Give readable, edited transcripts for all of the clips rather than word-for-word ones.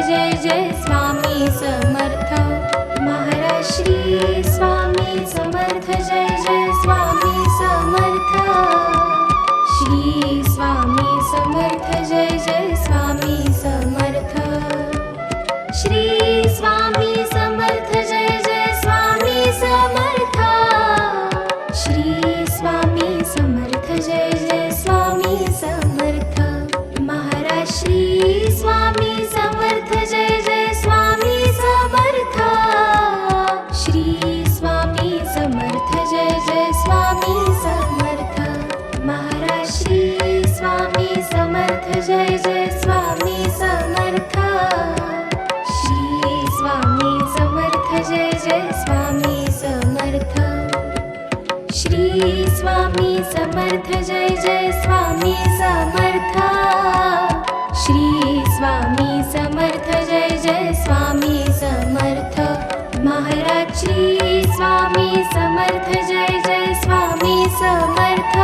जय जय स्वामी समर्थ महाराज श्री स्वामी समर्थ जय जय स्वामी समर्थ श्री स्वामी समर्थ जय जय स्वामी समर्थ श्री स्वामी समर्थ जय जय स्वामी समर्थ श्री स्वामी समर्थ जय जय स्वामी समर्थ महाराज श्री स्वामी समर्थ जय जय स्वामी समर्थ श्री स्वामी समर्थ जय जय स्वामी समर्थ महाराज श्री स्वामी समर्थ जय जय स्वामी समर्थ श्री स्वामी समर्थ जय जय स्वामी समर्थ श्री स्वामी समर्थ जय जय स्वामी समर्थ श्री स्वामी समर्थ जय जय स्वामी समर्थ महाराज श्री स्वामी समर्थ जय जय स्वामी समर्थ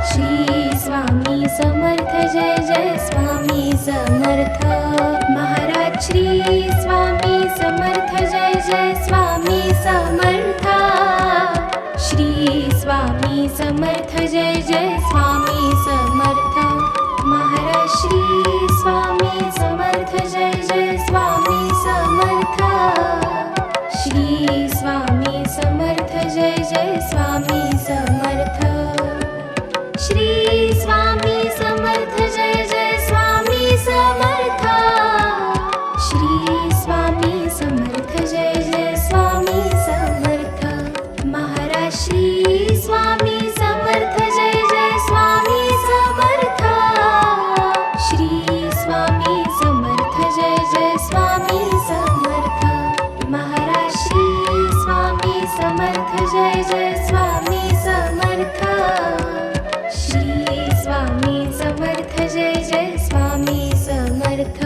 श्री स्वामी समर्थ जय जय स्वामी समर्थ महाराज श्री स्वामी समर्थ जय जय स्वामी समर्थ श्री स्वामी समर्थ जय जय स्वामी समर्थ महाराज श्री स्वामी समर्थ जय जय स्वामी समर्थ श्री स्वामी समर्थ जय जय स्वामी समर्थ श्री स्वामी समर्थ जय जय स्वामी समर्थ श्री स्वामी समर्थ जय जय स्वामी समर्थ महाराज श्री स्वामी समर्थ जय जय स्वामी समर्थ श्री स्वामी समर्थ जय जय स्वामी समर्थ महाराज श्री स्वामी समर्थ जय जय स्वामी समर्थ श्री स्वामी समर्थ जय जय स्वामी समर्थ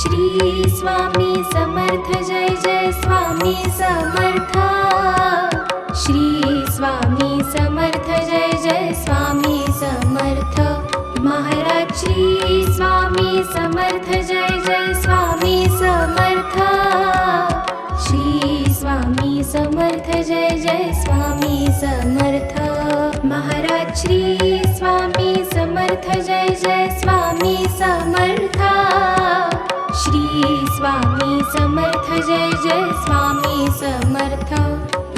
श्री स्वामी समर्थ जय जय स्वामी समर्थ श्री स्वामी समर्थ जय जय स्वामी समर्थ महाराज श्री स्वामी समर्थ जय जय स्वामी समर्थ श्री स्वामी समर्थ जय जय स्वामी समर्थ महाराज श्री स्वामी समर्थ जय जय स्वामी समर्थ श्री स्वामी समर्थ जय जय स्वामी समर्थ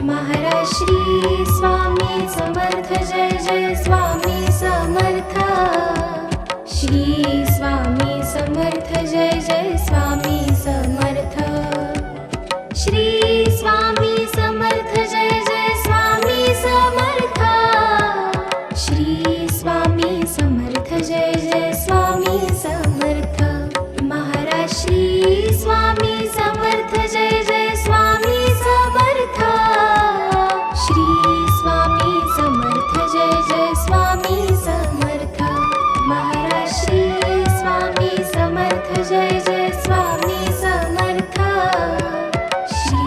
महाराज श्री स्वामी समर्थ जय जय स्वामी समर्थ श्री स्वामी समर्थ जय जय स्वामी समर्थ श्री स्वामी समर्थ जय जय स्वामी समर्थ श्री स्वामी समर्थ जय जय स्वामी समर्थ महाराज श्री स्वामी समर्थ जय जय स्वामी समर्थ श्री स्वामी समर्थ जय जय स्वामी समर्थ महाराज श्री स्वामी समर्थ जय जय स्वामी समर्थ श्री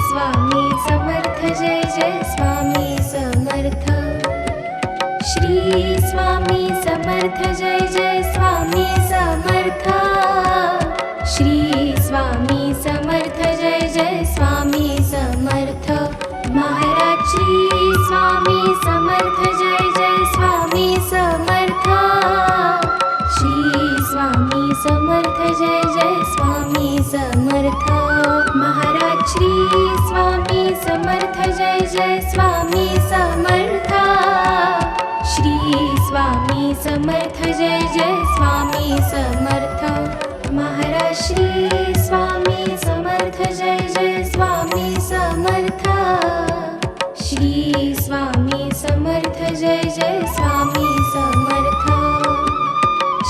स्वामी समर्थ जय जय स्वामी समर्थ श्री स्वामी समर्थ जय जय स्वामी समर्थ श्री स्वामी समर्थ जय जय स्वामी समर्थ महाराज श्री स्वामी समर्थ जय जय स्वामी समर्थ श्री स्वामी समर्थ जय जय स्वामी समर्थ महाराज श्री स्वामी समर्थ जय जय स्वामी समर्थ श्री स्वामी समर्थ जय जय स्वामी समर्थ महाराज श्री स्वामी समर्थ जय जय स्वामी समर्थ श्री स्वामी समर्थ जय जय स्वामी समर्थ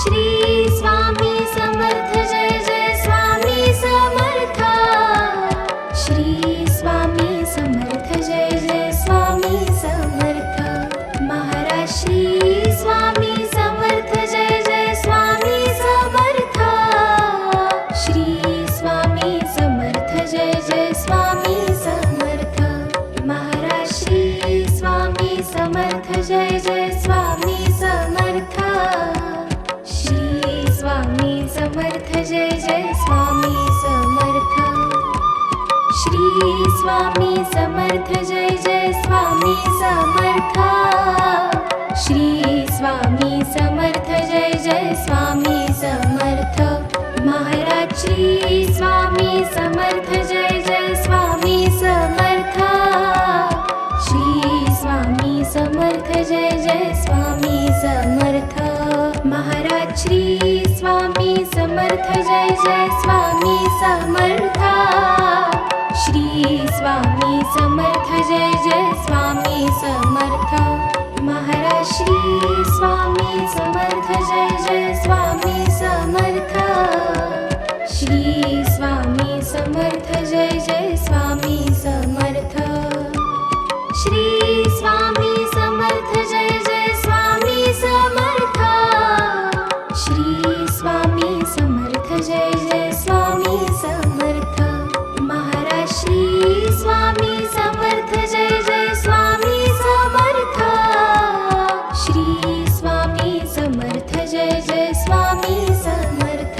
श्री स्वामी समर्थ जय जय स्वामी समर्थ श्री स्वामी समर्थ जय जय स्वामी समर्थ महाराज श्री स्वामी समर्थ जय जय स्वामी समर्थ श्री जय जय स्वामी समर्थ श्री स्वामी समर्थ जय जय स्वामी समर्थ श्री स्वामी समर्थ जय जय स्वामी समर्थ महाराज श्री स्वामी समर्थ जय जय स्वामी समर्थ श्री स्वामी समर्थ जय जय स्वामी समर्थ महाराज श्री स्वामी समर्थ जय जय स्वामी समर्थ श्री स्वामी समर्थ जय जय स्वामी समर्थ महाराज श्री स्वामी समर्थ जय जय स्वामी समर्थ श्री स्वामी समर्थ जय जय स्वामी समर्थ श्री स्वामी समर्थ जय जय स्वामी समर्थ श्री स्वामी समर्थ जय जय स्वामी समर्थ महाराज श्री स्वामी समर्थ जय जय स्वामी समर्थ श्री स्वामी समर्थ जय जय स्वामी समर्थ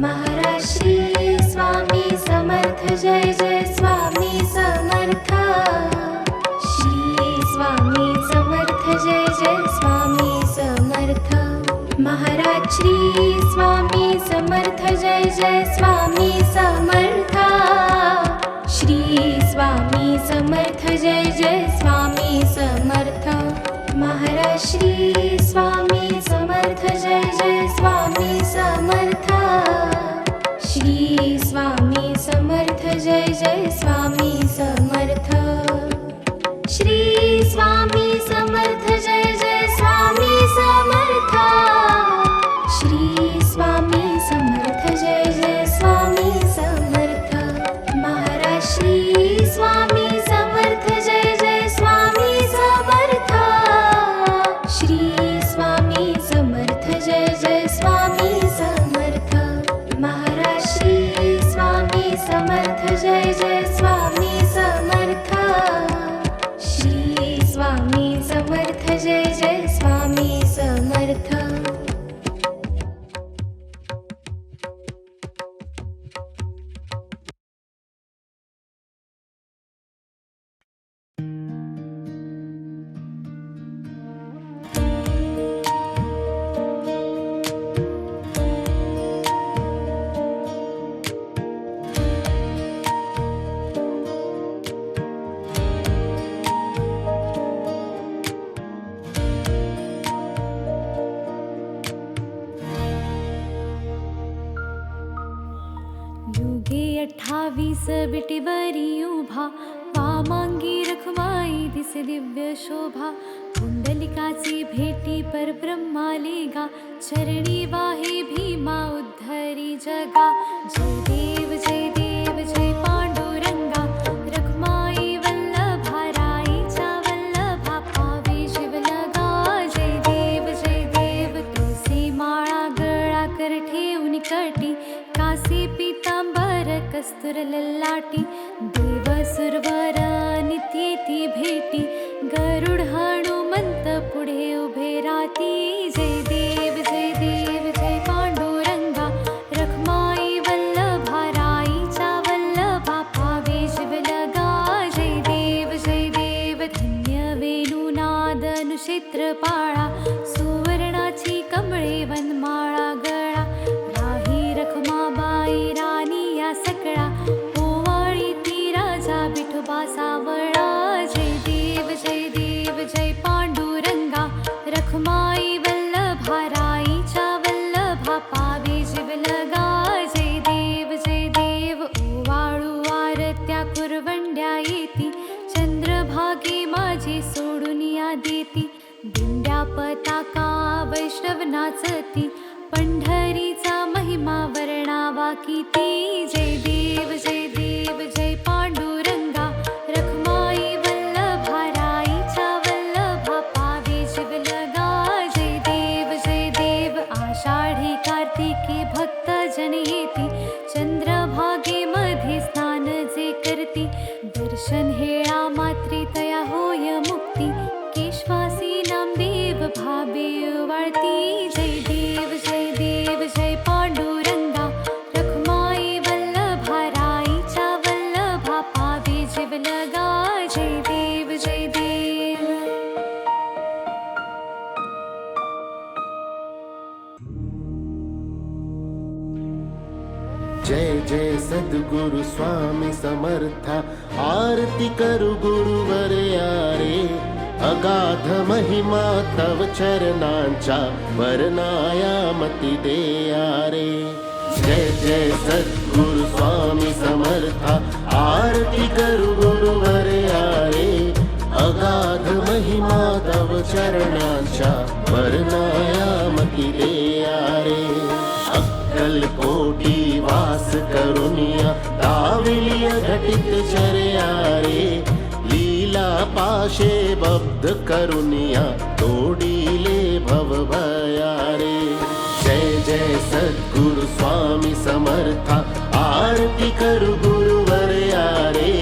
महाराज श्री स्वामी समर्थ जय जय स्वामी समर्थ श्री स्वामी समर्थ जय जय स्वामी समर्थ महाराज श्री स्वामी समर्थ जय जय स्वामी समर्थ श्री स्वामी समर्थ जय जय स्वामी समर्थ महाराज श्री स्वामी समर्थ जय जय स्वामी समर्थ श्री स्वामी समर्थ जय जय स्वामी समर्थ श्री स्वामी समर्थ जय जय स्वामी समर्थ श्री स्वामी समर्थ जय जय स्वामी समर्थ महाराज श्री स्वामी समर्थ जय जय स्वामी समर्थ श्री स्वामी समर्थ जय जय स्वामी समर्थ महाराज श्री स्वामी समर्थ जय जय स्वामी समर्थ श्री स्वामी समर्थ जय जय स्वामी समर्थ युगे 28 बिटीवरी उभा वामांगी रखमाई दिसे दिव्य शोभा कुंडलिकाची भेटी परब्रह्माले गा चरणी वाहे भीमा उद्धरी जगा जय देव जय पांडुरंगा रखमाई वल्लभा राईच्या वल्लभा पावे शिवलगा जय देव तुळसी माळा गळा कर ठेवून कटी कासे पीतांबर कस्तुर ललाटी देव सुरवर नित्येती भेटी गरुड हनुमंत पुढे उभे राती जय देव जय पांडुरंगा रखमाई वल्लभा राईच्या वल्लभा पावे शिवलगा जय देव धन्य वेणुनाद अनुक्षेत्रपाळा सुवर्णाची कमळे वनमाळा गळा राही रखमाबाई राणी या सकळा ओवाळी ती राजा विठोबा सावळा जय देव जय पांडुरंगा रखमाई वल्लभा राईच्या वल्लभा पावे शिवलगा जय देव ओवाळू आरत्या कुरवंड्या येती चंद्रभागे माझी सोडून या देती दिंड्या पताका वैष्णव नाचती पंढरीचा महिमा वर्णावा किती जय देव जय पांडुरंगा रखमाई वल्लभा राईच्या वल्लभा पावे शिवलगा जय देव आषाढी कार्तिकी भक्त जन येती चंद्रभागे मध्ये स्नान जे करती दर्शन हेळा मात्रे तया होय मुक्ती केशवासी नामदेव भावे वाळती जय देव जय पांडुरंगा जय जय सद्गुरु स्वामी समर्था आरती करू गुरुवर्या रे अगाध महिमा तव चरणांच्या वर्णाया मती देया रे जय जय सद्गुरु स्वामी समर्था आरती करू गुरुवर्या रे अगाध महिमा तव चरणांच्या वर्णाया मती देया रे अक्कलकोटी वास करुनिया दाविलिय घटित चर्या रे लीला पाशे बद्ध करुनिया तोडीले भव भया रे जय जय सद्गुरु स्वामी समर्था आरती करू गुरुवर्या रे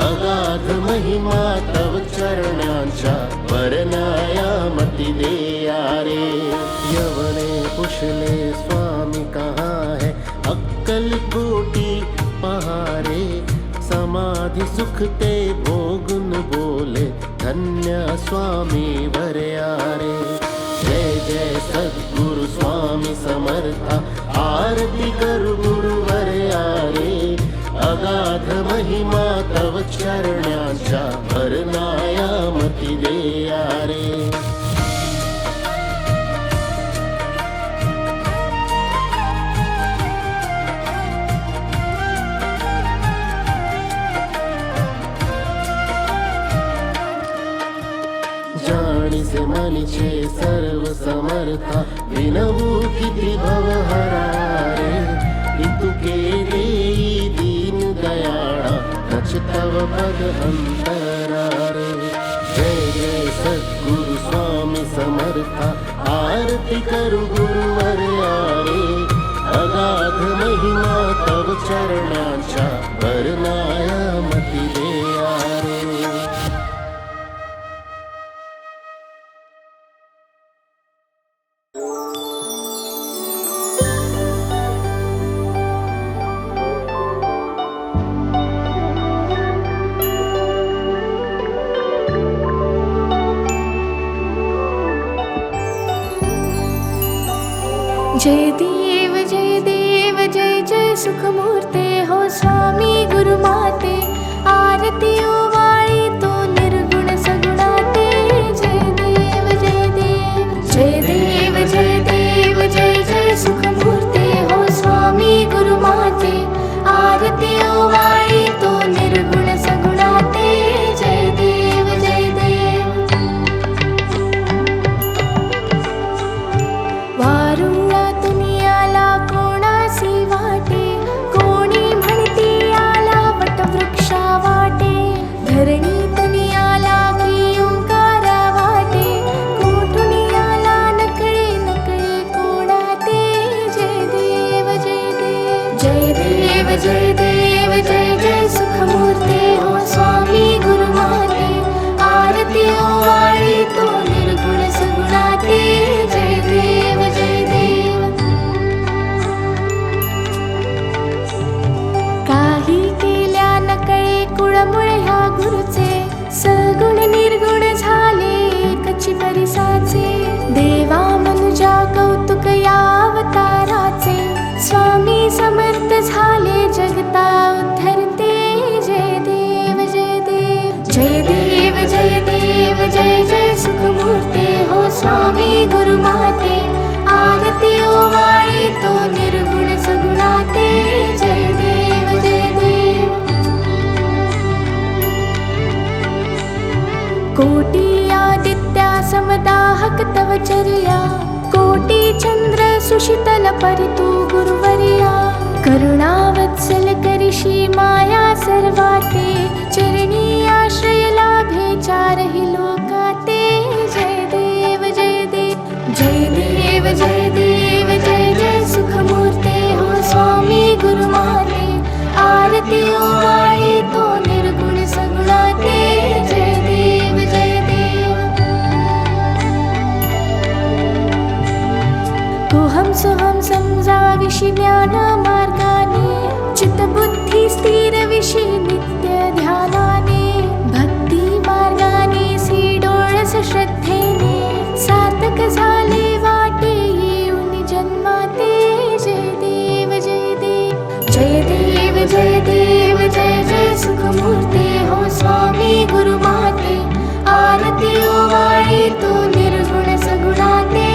अगाध महिमा तव चरणांच्या वर्णाया मती देया रे यवने पुछले स्वामी कहाँ है अक्कलकोटी पहारे समाधि सुख ते भोगुन बोले धन्य स्वामी वर्या रे जय जय सद्गुरु स्वामी समर्था आरती करू गुरुवर्या रे अगाध महिमा तव चरणांच्या वर्णाया मती देया रे जाणीसे मनीचे सर्व समर्था विनवू किती भवहरा रे इतुके देई दीन दयाळा नच तव पद अंतरा रे जय जय सद्गुरु स्वामी समर्था आरती करू गुरुवर्या रे अगाध महिमा तव चरणांच्या वर्णाया मती देया रे जय देव जय जय सुखमूर्ते हो स्वामी गुरुमाते आरती ओवाळी तो निर्गुण सगुणाते जय देव जय देव जय देव जय जय सुखमूर्ते हो स्वामी गुरुमाते आरती ओवाळी तो निर्गुण सगुणाते जय देव वारुळा दुनियाला कोणासी वाटे कोणी म्हणती आला वटवृक्षा वाटे धरणी तनियाला की ओंकारा वाटे कोठुनी आला नकळे नकळे कोणाते जय देव जय जय सुखमूर्ते हो स्वामी गुरुमाते आरती ओवाळी तो निर्गुण सगुणाते जय देव काही केल्या नकळे कुळमुळे ह्या गुरुचे सगुण निर्गुण झाले एकची परिसाचे देवा मनुजा कौतुक या अवताराचे स्वामी समर्थ झाले जगता उद्धरते जय देव जय जय सुखमूर्ते हो स्वामी गुरुमाते आरती ओवाळी तो निर्गुण सगुणाते जय देव कोटी आदित्या समदाहक तव चर्या कोटी चंद्र सुशीतल परितु गुरुवर्या करुणावत्सल करिषी माया सर्वाते चरणी आश्रय लाभे चारहि लोकाते जय देव जय जय सुखमूर्ते हो स्वामी गुरुमाते आरती ओवाळी तो निर्गुण सगुणाते जय देव कोहम सोहम समजाविषि ज्ञान मार्गाने चित्तबुद्धी स्थिर विषि नित्य ध्यानाने भक्ती मार्गाने जय देव जय जय सुखमूर्ते हो स्वामी गुरुमाते आरती ओवाळी तू निर्गुण सगुणाते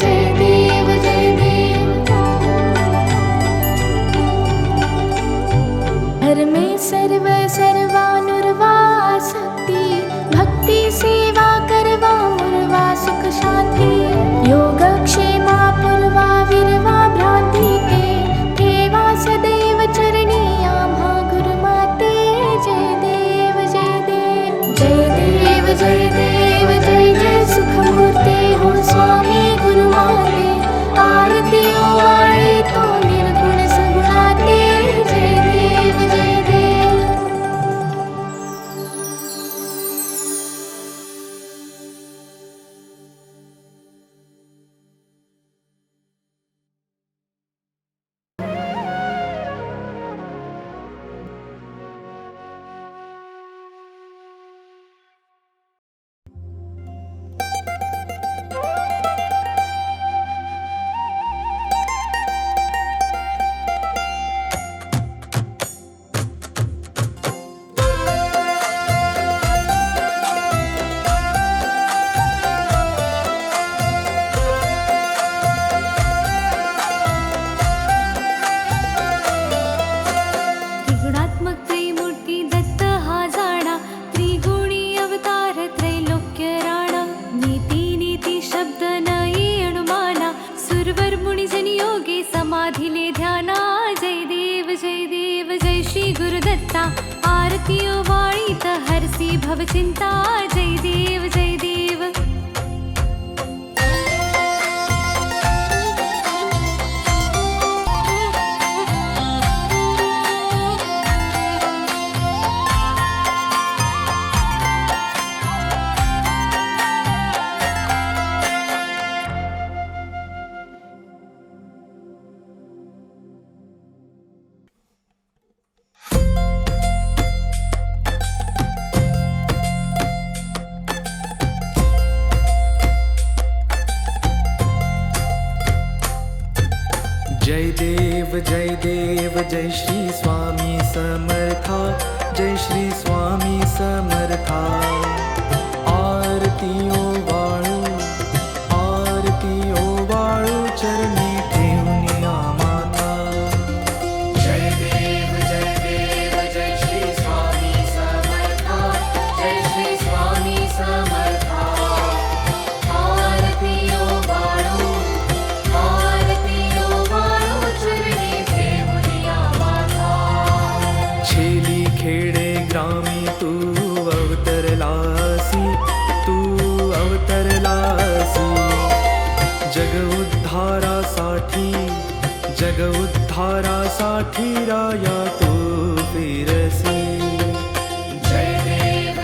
जय देव जय देव हर में सर्व सर्वानुर्वा शक्ति भक्ति सेवा करवा मुर्वा सुख शांती योग क्षेमा पूर्वा विरवा भ्रांती ते ठेवा सदैव चरणी आम्हा गुरुमाते जय देव जय देव जय देव जय देव जय जय सुखमूर्ते हो स्वामी गुरुमाते आरती ओवाळी तो निर्गुण सगुणाते जय देव जय देव त्रिगुणात्मक त्रैमूर्ती दत्त हा जाणा त्रिगुणी अवतार त्रैलोक्य राणा नीती नीती शब्द न ये अनुमाना सुरवर मुनिजन योगे समाधिले ध्याना जय देव जय श्री गुरुदत्ता आरती ओवाळी हरसी भव चिंता जय देव जय देव जय देव जय श्री स्वामी समर्था जय श्री स्वामी समर्था आरती ओवाळू चरणी ठेवून आम्हाला जय देव जय श्री स्वामी समर्था जय श्री स्वामी समर्था आरती ओवाळू चरणी ठेवूया माता छेली खेडे ग्रामी तू अवतरलासी जग उद्धारासाठी राया तू फिरसी जय देव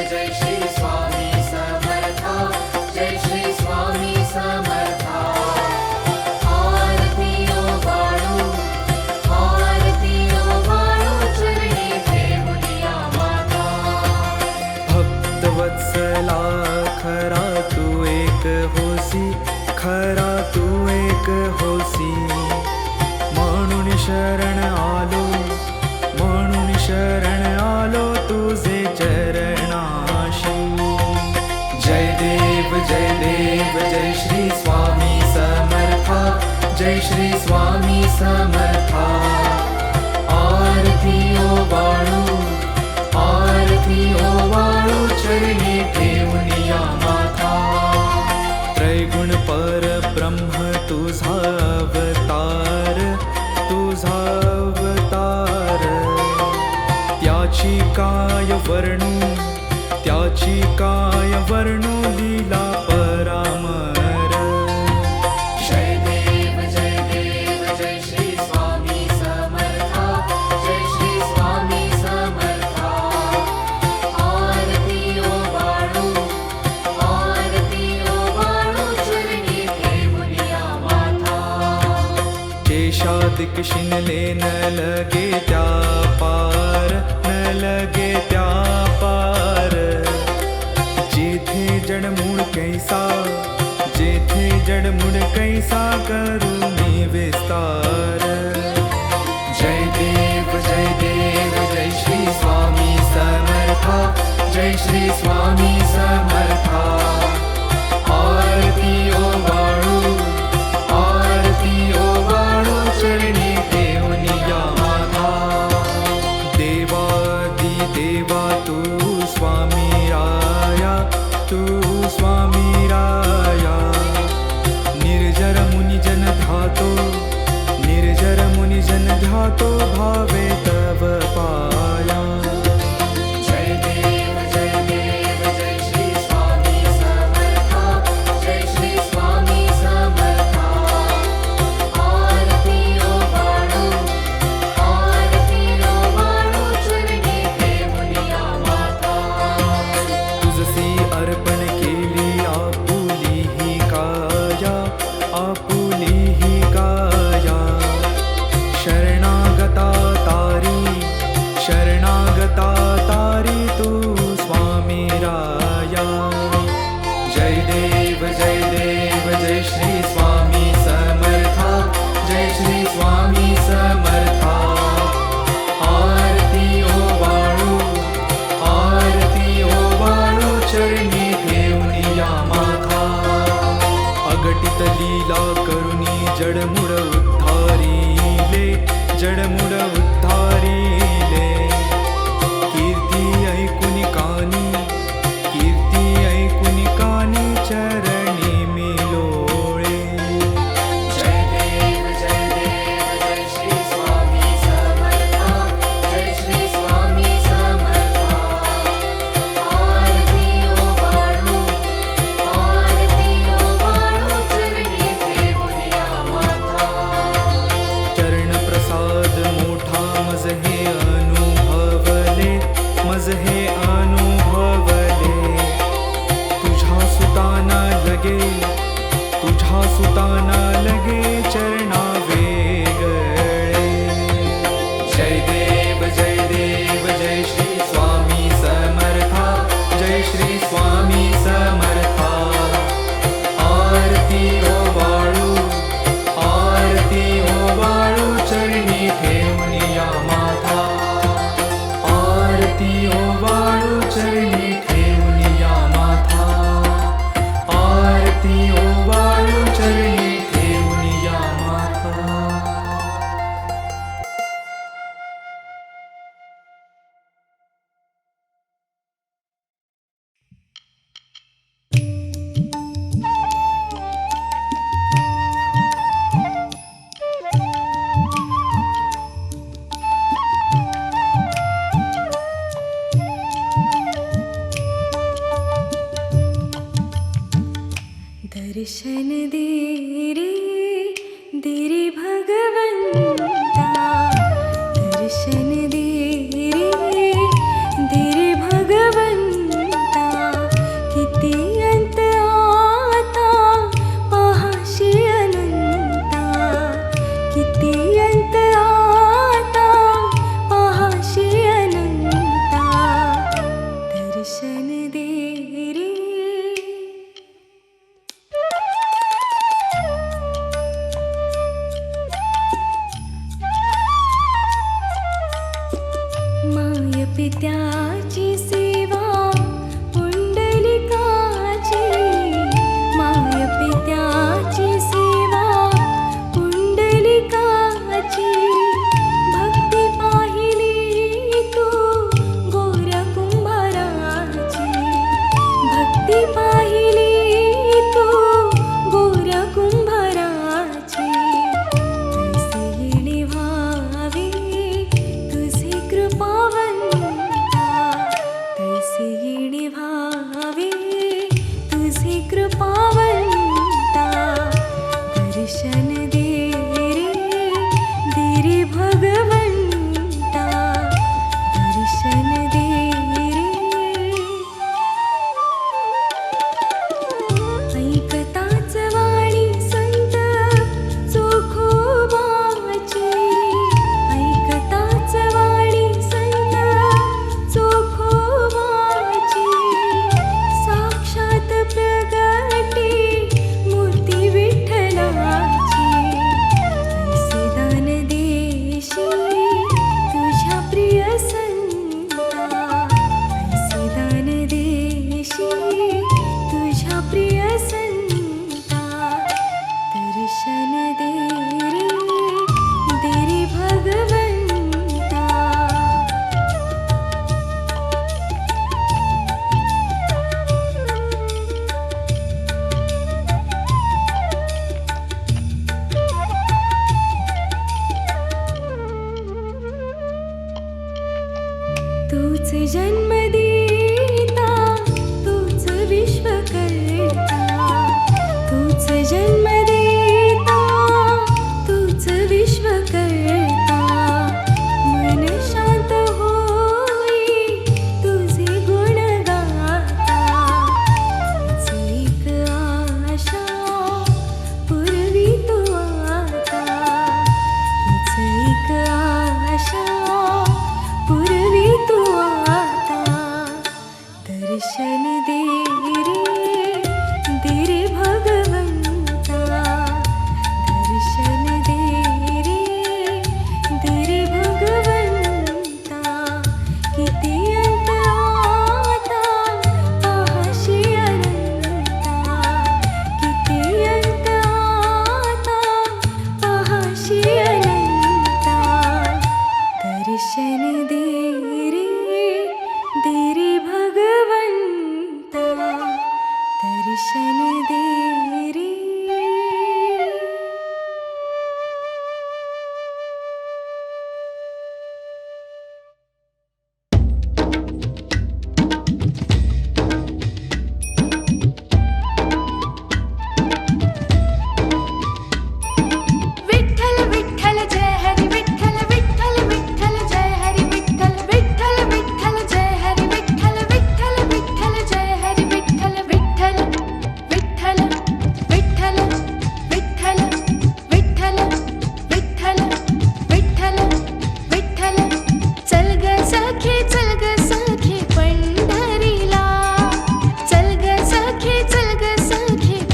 जय श्री स्वामी समर्था जय श्री स्वामी समर्था आरती ओवाळू चरणी ठेवूया माता भक्तवत्सला खरा तू एक होसी म्हणून शरण आलो तुझे चरणाशी जय देव जय श्री स्वामी समर्था जय श्री स्वामी समर्था आरती ओवाळू चरणी ठेवूया माता त्रैगुण परब्रह्म तुझा अवतार त्याची काय वर्णू लीला परामर जय देव जय श्री स्वामी समर्था जय श्री स्वामी समर्था आरती ओवाळू चरणी ठेवूया माता केशादिक शिनले न लगे त्या पार जेथे जडमूळ कैसा करू मी विस्तार जय देव जय श्री स्वामी समर्था आरती ओवाळू चरणी घेऊन या माता देवादी देवा तू स्वामी राया तू स्वामी राया निर्जर मुनिजन ध्यातो भावे तव पाया जय देव जय श्री स्वामी समर्था जय श्री स्वामी समर्था आरती ओवाळू चरणी घेऊन या माता तुझसी अर्पण केली आपुली ही काया शरणागता तारी तू स्वामी राया जय देव जय श्री स्वामी समर्था जय श्री स्वामी समर्था आरती ओवाळू चरणी घेऊन या माता अगटित लीला करुणी जडमुड उद्धारिले कीर्ती ऐकुनी कानी चरणी मिलोळे जय देव जय श्री स्वामी समर्था जय श्री स्वामी समर्था आरती ओवाळू चरणी घेऊन या माता चरण प्रसाद मोठा मज हे अनुभवले तुझ्या सुताना लगे चरणा वेगळे जय देव जय श्री स्वामी समर्था जय श्री स्वामी समर्था आरती ओवाळू चरणी घेऊन या माता आरती ओवाळू चरणी घेऊन या माता आरती ओवाळू चरणी घेऊन या माता दर्शन दे रे भगवंता दर्शन दे रे भगवंता किती अंत आता पाहाशी अनंता किती अंत आता पाहाशी अनंता दर्शन दे रे माय पित्याची सेवा पुंडलिकाची माय पित्याची सेवा पुंडलिकाची भक्ती पाहिली तू गोऱ्या कुंभाराची भक्ती पाहिली तू गोऱ्या कुंभाराची तैसे येणे व्हावे तुझे कृपावंता तूच जन्म देता तूच विश्व करता तूच जन्म देता तूच विश्व करता मन शांत होई तुझे गुण गाता हीच एक आशा पूर्वी तू आता हीच एक आशा पूर्वी तू आता दर्शन दे रे भगवंता दर्शन दे रे भगवंता किती अंत आता पाहाशी अनंता किती अंत आता पाहाशी अनंता दर्शन दे रे भगवंता दर्शन दे रे विठ्ठल विठ्ठल जय हरी विठ्ठल विठ्ठल विठ्ठल जय हरी विठ्ठल विठ्ठल विठ्ठल जय हरी विठ्ठल विठ्ठल विठ्ठल जय हरी विठ्ठल विठ्ठल विठ्ठल विठ्ठल विठ्ठल विठ्ठल विठ्ठल विठ्ठल विठ्ठल चल ग सखे पंढरीला चल ग सखे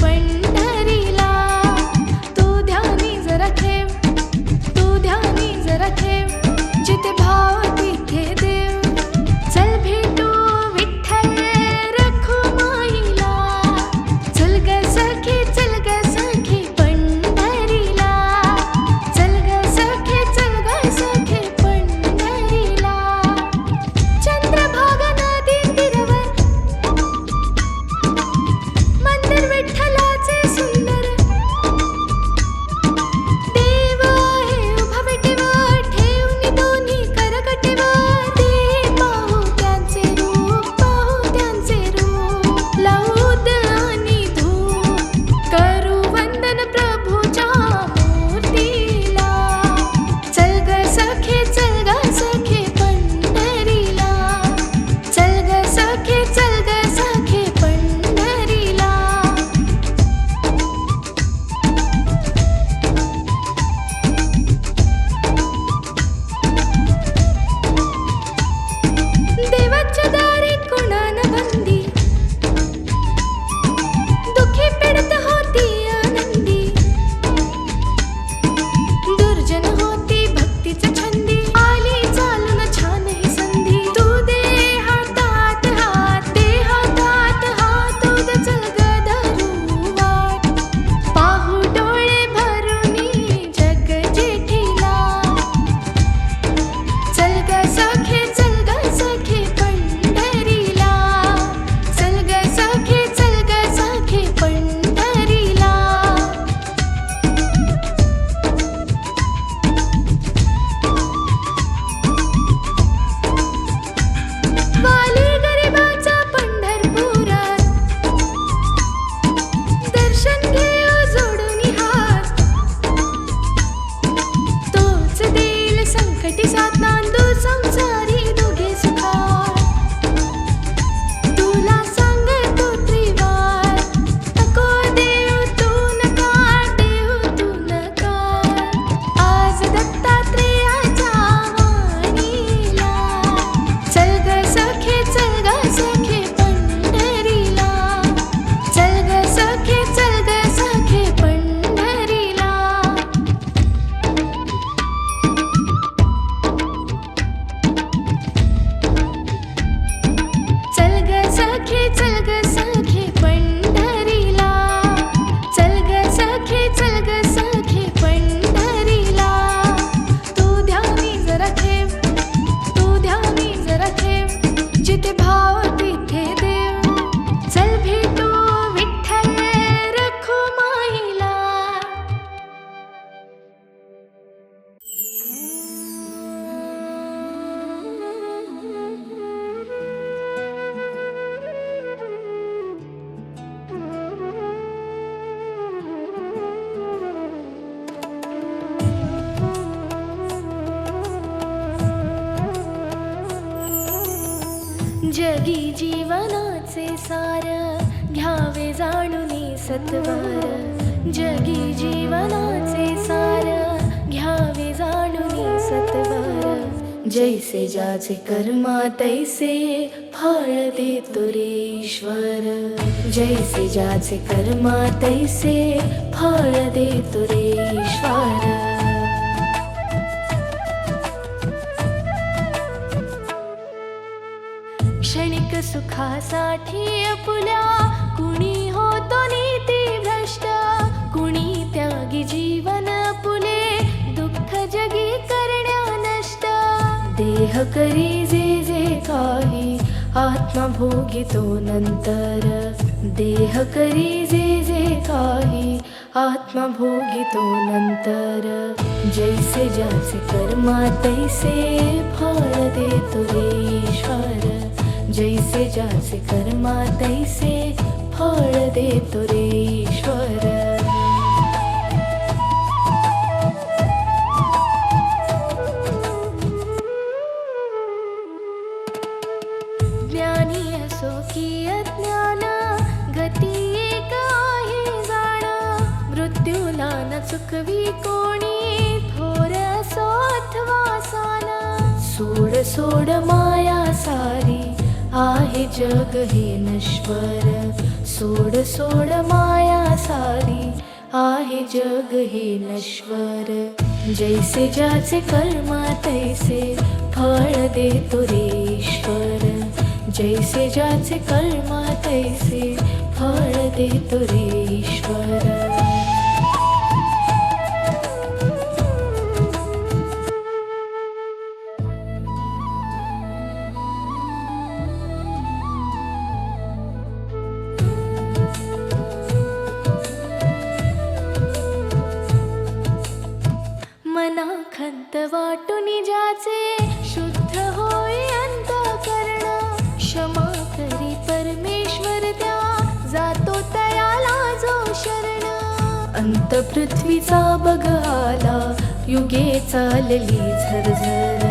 पंढरीला तू ध्यानी जरा ठेव जिथे भाव तिथे देव चल भेटू विठ्ठल रखुमाईला चल ग सखे पंढरीला चल ग सखे पंढरीला चंद्रभागा नदी तीरावर मंदिर विठ्ठलाचे सुंदर देव आहे उभा विटेवर ठेवून दोन्ही करकटेवर ते पाहू त्यांचे रूप लावूद आणि धूप करू वंदन प्रभूच्या मूर्तीला चल ग सखे पंढरीला चल ग सखे पंढरीला देवाच्या दारी कुणान बंदी दुखी पीडित होती आनंदी दुर्जन होती भक्तीच्या छंदी आली चालून छान ही संधी तू दे हातात हात चल ग धरू वाट पाहू डोळे भरूनी जग जेठीला चल ग सखे पंढरीला चल ग सखे पंढरीला वाली गरिबाचा पंढरपुरात दर्शन घेऊ जोडून हात तोच देईल संकटी साथ नांदू संसारी दोघे सुखात तुला सांगतो त्रिवार नको देऊ तू नकार आज दत्तात्रेयाच्या वाणीला चल ग सखे पंढरीला चल ग सखे पंढरीला जगी जीवनाचे सार घ्यावे जाणूनी सत्वर जगी जीवनाचे सार घ्यावे जाणूनी सत्वर जैसे ज्याचे कर्मा तैसे फळ देतो रे ईश्वर जैसे ज्याचे कर्मा तैसे फळ देतो रे ईश्वर क्षणिक सुखासाठी आपुल्या कुणी होतो नीती भ्रष्ट कुणी त्यागी जीवन आपुले दुःख जगी करण्या नष्ट देह करी जे जे काही आत्मा भोगितो नंतर देह करी जे जे काही आत्मा भोगितो नंतर जैसे ज्याचे कर्मा तैसे फळ देतो रे ईश्वर जैसे ज्याचे कर्मा तैसे फळ देतो रे ईश्वर ज्ञानी असो की अज्ञान गती एक आहे जाण मृत्यूला न चुकवी कोणी थोर असो अथवा सान सोड सोड माया सारी आहे जग हे नश्वर सोड सोड माया सारी आहे जग हे नश्वर जैसे ज्याचे कर्मा तैसे फळ देतो रे ईश्वर जैसे ज्याचे कर्मा तैसे फळ देतो रे ईश्वर मना खंत वाटून ज्याचे शुद्ध होई अंतःकरण क्षमा करी परमेश्वर त्या जातो तयाला जो शरण अंत पृथ्वीचा बघ आला युगे चालली झरझर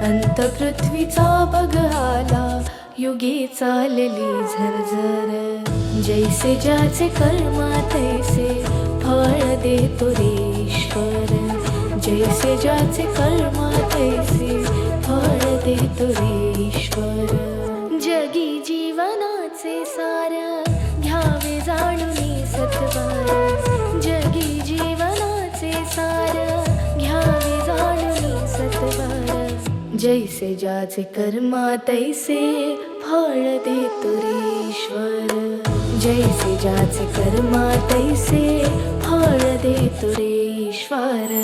अंत पृथ्वीचा बघ आला युगे चालली झरझर जैसे ज्याचे कर्मा तैसे फळ देतो रे ईश्वर जैसे ज्याचे कर्मा तैसे फळ देतो रे ईश्वर जगी जीवनाचे सार घ्यावे जाणूनी सत्वर जगी जीवनाचे सार घ्यावे जाणूनी सत्वर जैसे ज्याचे कर्मा तैसे फळ देतो रे ईश्वर जैसे ज्याचे कर्मा तैसे फळ देतो रे ईश्वर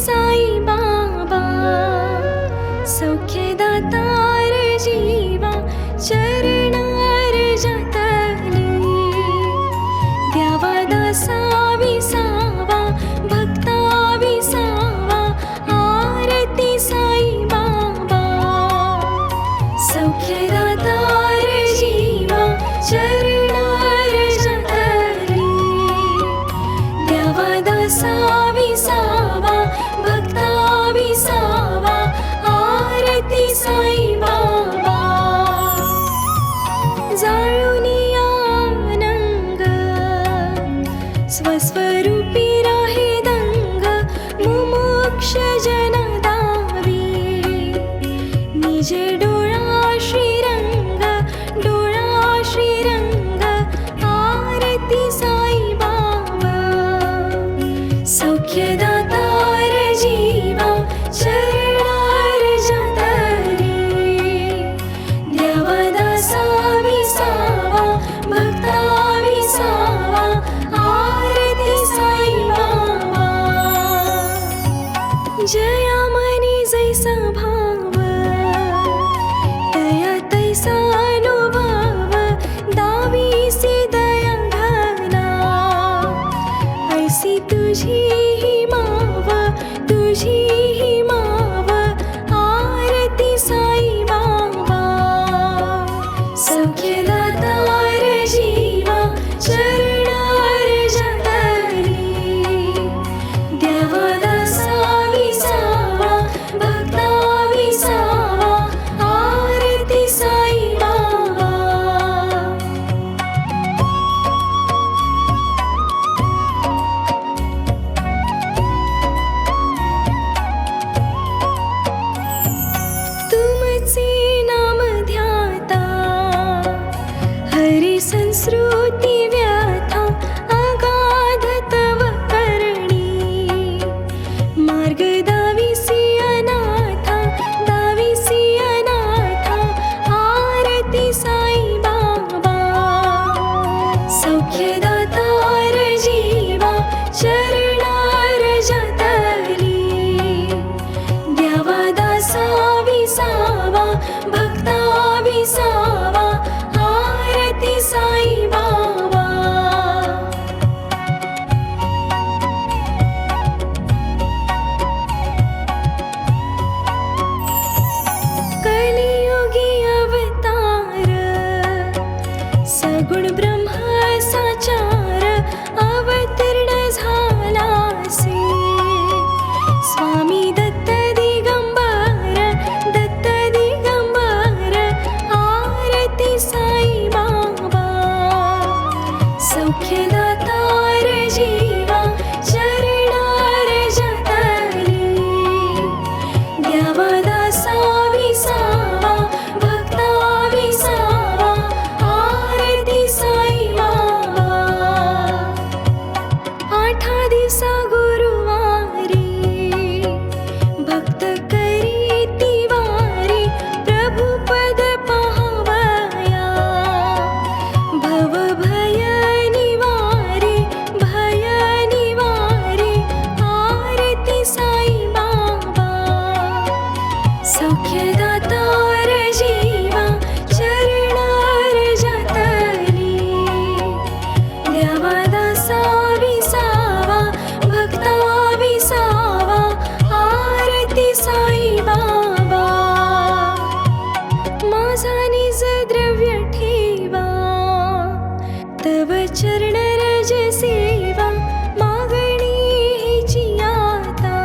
साई बाबा सौख्यदातार जीवा चरण अर्जतली द्यावा दासा विसावा भक्ता विसावा आरती साई बाबा सौख्यदातार जीवा चरण अर्जतली द्यावा दासा विसावा भक्ता विसावा आरती साई बाबा जाळूनी आनंग स्वस्वरूपी राहे दंग मुमुक्ष जन दावी निजे डोळा श्रीरंग आरती साई बाबा सौख्यदातार जीवा चरणार जतरी द्यावा दासा विसावा भक्ता विसावा आरती साई बाबा जया मनी जैसा भाव तया तैसा अनुभव दावी सी दया घना ऐसी तुझी सौख्यदातार जीवा चरणार जतली द्यावा दासा विसावा भक्ता विसावा आरती साई बाबा कलियुगी अवतार सगुण ब्रह्म साचार अवतीर्ण झालासे स्वामी दत्त दिगंबर आरती साई बाबा सौख्यदातार जीवा चरणार जतली द्यावा दासा विसावा भक्ता विसावा आरती साई बाबा आठा दिवसा गुरुवारी भक्त करी तिवारी प्रभु पद पाहावया भव भय निवारी आरती साई बाबा सौख्यदातार जीवा चरणार जतली द्यावा दासा विसावा भक्ता विसावा आरती साई बाबा माझा निज द्रव्य ठेवा तव चरण रज सेवा मागणी हिची आता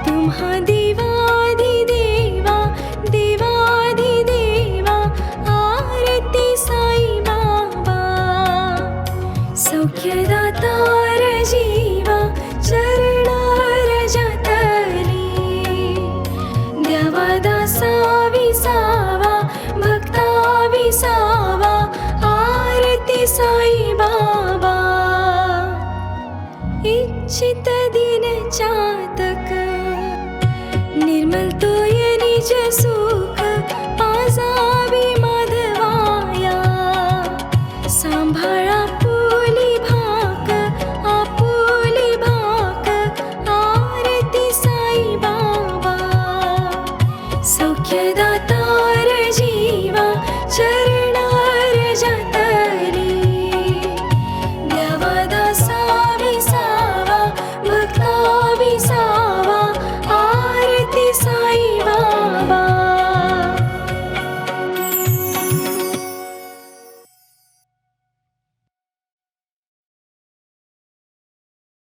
तुम्हा देवाधिदेवा आरती साई बाबा सौख्यदातार जीवा चरणार जतली द्यावा दासा विसावा भक्ता विसावा आरती साई बाबा इच्छित दिन चातक निर्मल तोय निज सुख पाजावी माधवाया सांभाळा